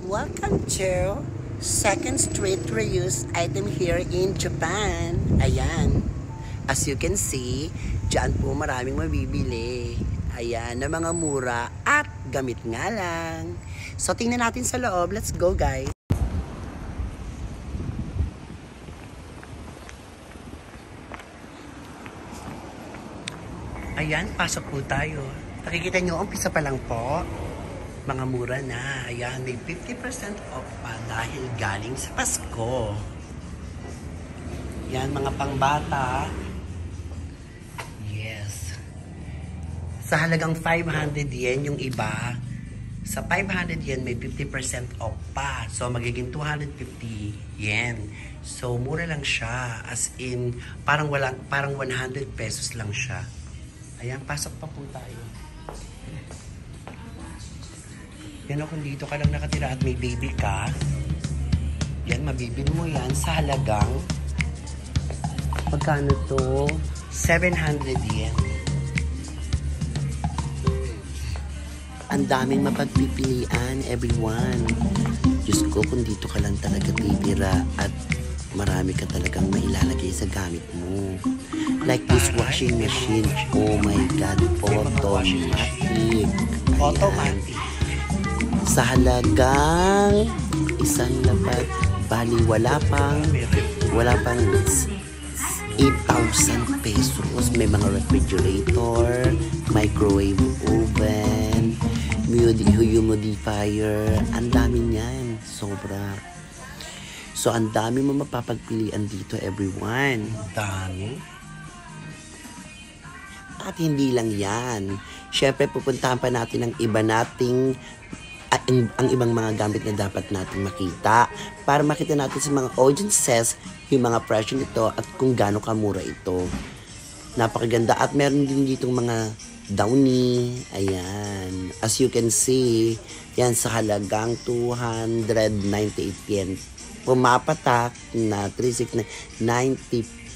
Welcome to Second Street Reuse item here in Japan. Ayan. As you can see, dyan po maraming mabibili. Ayan, na mga mura at gamit nga lang. So, tingnan natin sa loob. Let's go, guys. Ayan, pasok po tayo. Nakikita nyo, umpisa pa lang po. Mga mura na. Ayan, may 50% off pa dahil galing sa Pasko. Yan, mga pangbata. Yes. Sa halagang 500 yen yung iba. Sa 500 yen, may 50% off pa. So, magiging 250 yen. So, mura lang siya. As in, parang 100 pesos lang siya. Ayan, pasok pa po tayo. Yan o, kung dito ka lang nakatira at may baby ka, yan, mabibili mo yan sa halagang, magkano to? 700 yen. Ang daming mapagpipilian, everyone. Diyos ko, kung dito ka lang talaga titira at marami ka talagang mailalagay sa gamit mo. Like this washing machine. Oh my God, automatic. Automatic. Sa halagang isang lapat, bali wala pang 8,000 pesos. May mga refrigerator, microwave oven, humidifier. Ang dami niyan. Sobra. So, ang dami mo mapapagpilian dito, everyone. Dami. At hindi lang yan. Siyempre, pupuntahan pa natin ang iba nating ang ibang mga gamit na dapat natin makita para makita natin sa mga audiences yung mga presyo nito at kung gaano kamura ito. Napakaganda at meron din ditong mga downy. Ayan. As you can see, yan sa halagang 298 yen. Pumapatak na 390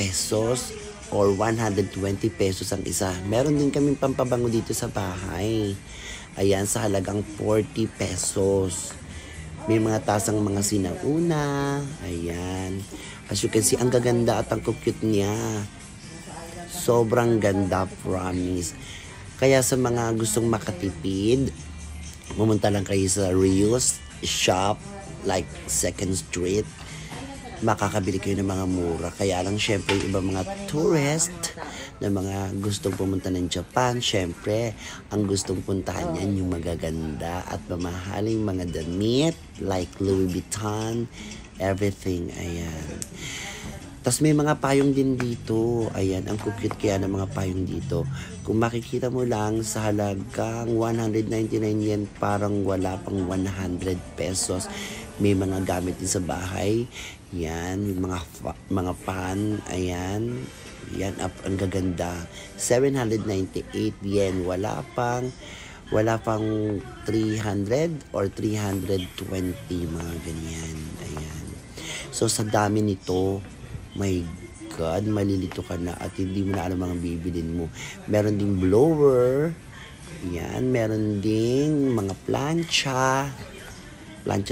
pesos or 120 pesos ang isa. Meron din kaming pampabango dito sa bahay. Ayan, sa halagang 40 pesos. May mga tasang mga sinauna. Ayan. As you can see, ang gaganda at ang cute niya. Sobrang ganda, promise. Kaya sa mga gustong makatipid, pumunta lang kayo sa reuse shop like Second Street. Makakabili kayo ng mga mura. Kaya lang, syempre, yung ibang mga tourist na mga gustong pumunta ng Japan, syempre, ang gustong puntahan yan yung magaganda at mamahaling mga damit like Louis Vuitton, everything. Ayan. Tapos may mga payong din dito. Ayan, ang cute kaya ng mga payong dito. Kung makikita mo lang sa halagang 199 yen, parang wala pang 100 pesos. May mga gamit din sa bahay. Yan, mga fan. Ayan. Yan, ang gaganda. 798 yen. Wala pang 300 or 320, mga ganyan. Ayan. So, sa dami nito, my God, malilito ka na at hindi mo na alam mga bibilin mo. Meron ding blower. Yan, meron ding mga plancha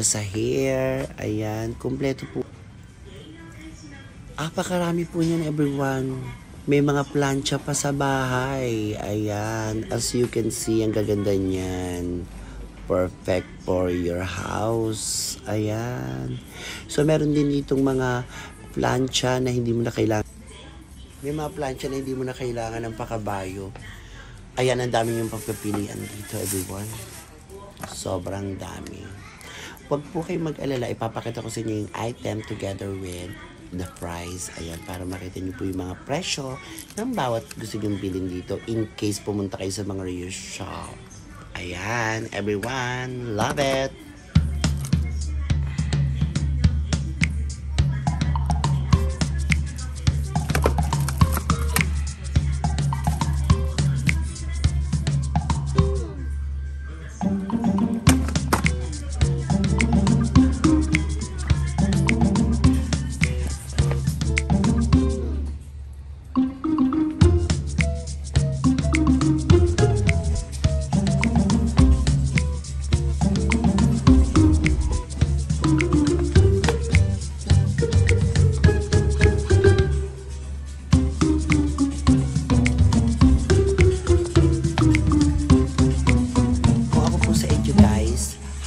sa hair. Ayan, kompleto po. Apakarami po niyan, everyone. May mga plancha pa sa bahay. Ayan, as you can see, ang gaganda niyan. Perfect for your house. Ayan. So, meron din ditong mga plancha na hindi mo na kailangan. May mga plancha na hindi mo na kailangan ng pakabayo. Ayan, ang dami yung pagpapilian dito, everyone. Sobrang dami. Huwag po kayo mag-alala. Ipapakita ko sa inyo yung item together with the price. Ayan, para makita niyo po yung mga presyo ng bawat gusto nyo bilhin dito in case pumunta kayo sa mga reuse shop. Ayan, everyone. Love it!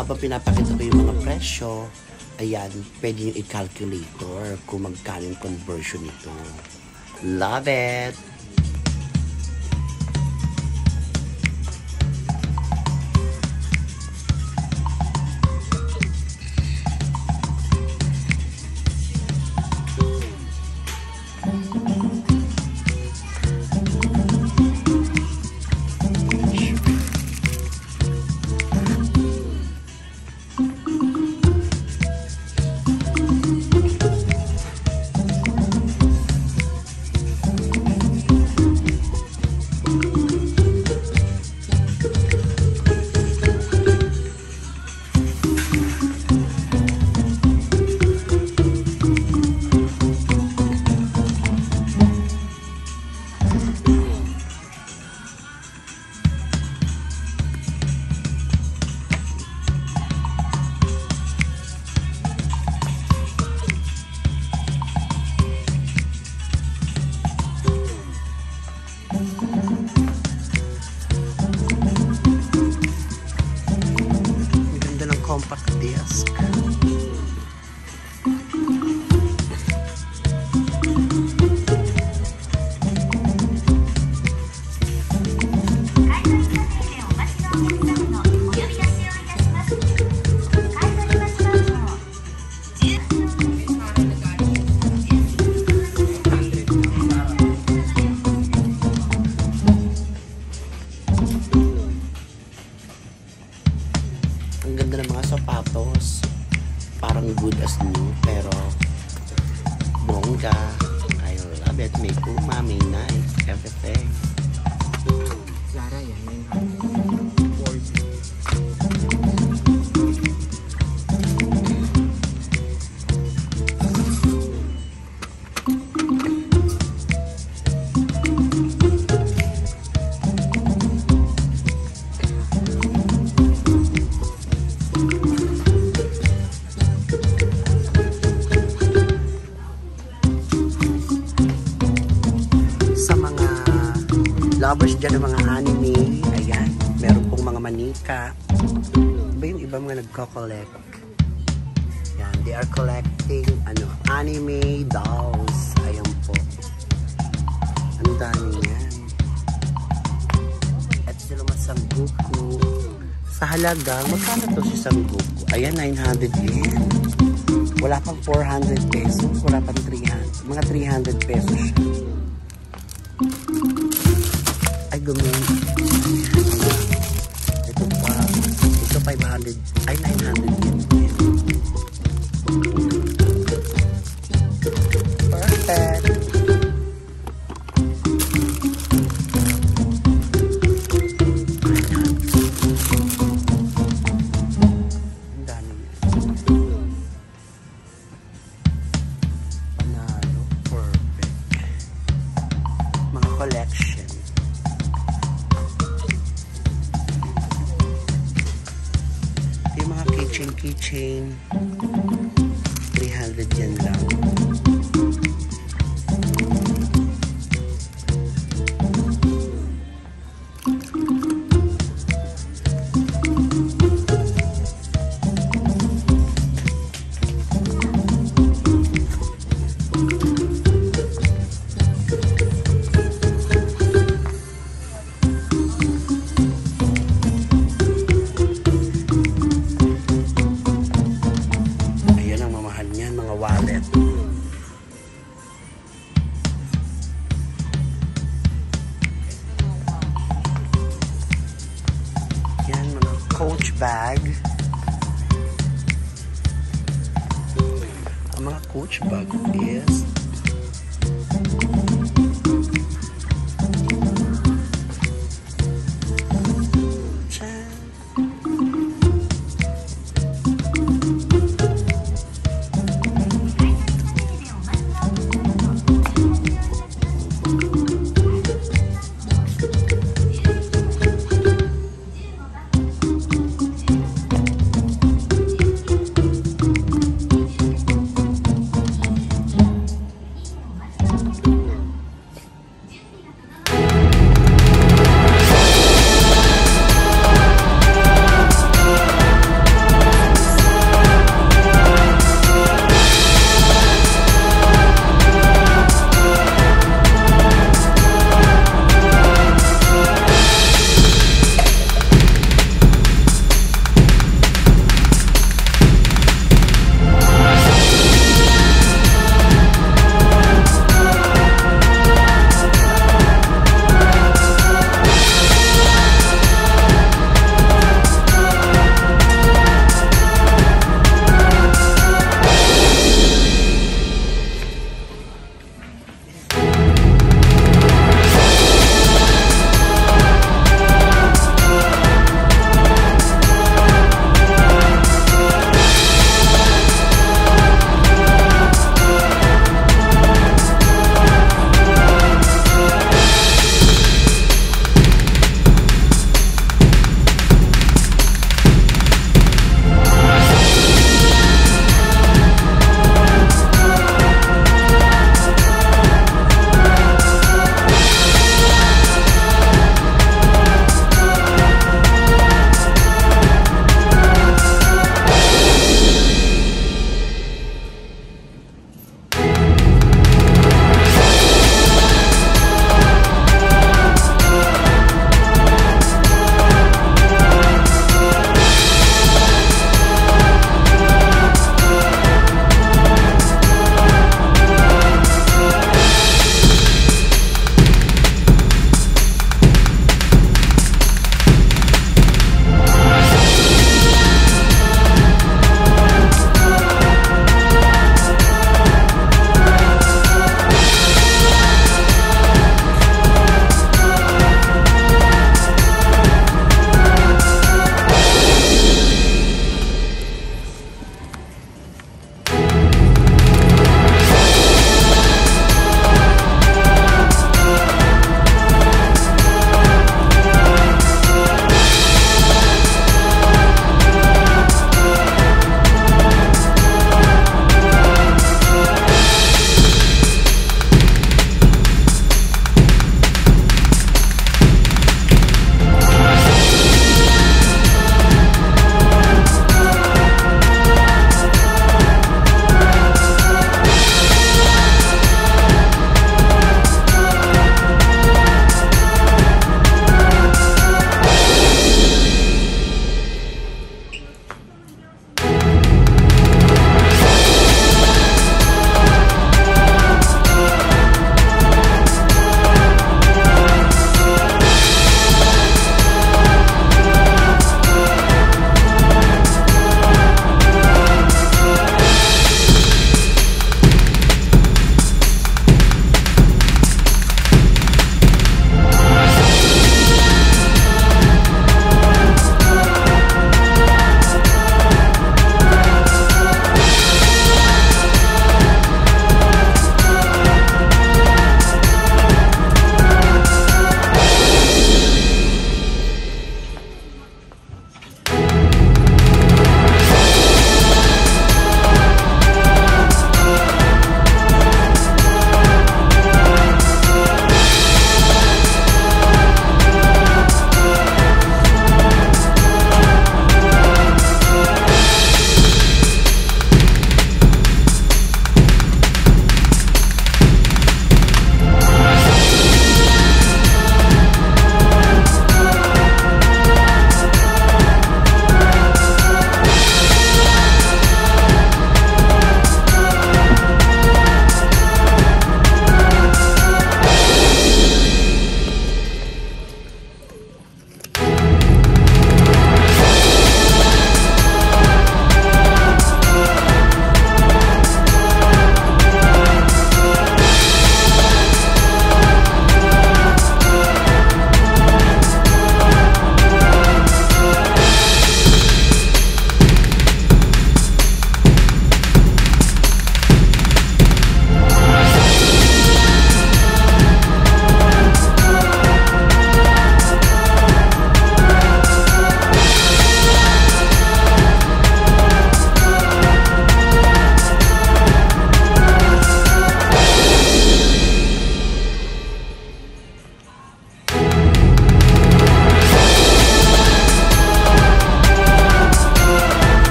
habang pinapakita ko yung mga presyo, ayan, pwede yung i-calculator kung magkano yung conversion nito. Love it! Compact disc. Ang ganda ng mga sapatos. Parang good as new, pero bongga. I love it. May Puma, may Nike, everything. Zara yan, yun. Sa mga lovers dyan ng mga anime, ayan, meron pong mga manika. Ba yung iba mga nagko-collect? Yan, they are collecting anime dolls. Ayan po. Ang dami yan. At sila Sangoku. Sa halagang, magkano to si Sangoku? Ayan, 900 yen. Wala pang 400 pesos. Wala pang 300. Mga 300 pesos siya. Ay, gumamit. Ito pa. Ito 500. Ay, 900 yen. Perfect. Ang dami. Panalo. Perfect. Mga collection. Yung mga keychain 300 yan lang. Ayan ang mamahal niyan, mga wallet. Yan, mga Coach bag. Ang mga Coach bag is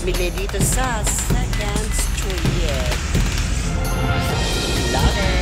pamili dito sa Second Street. Love it!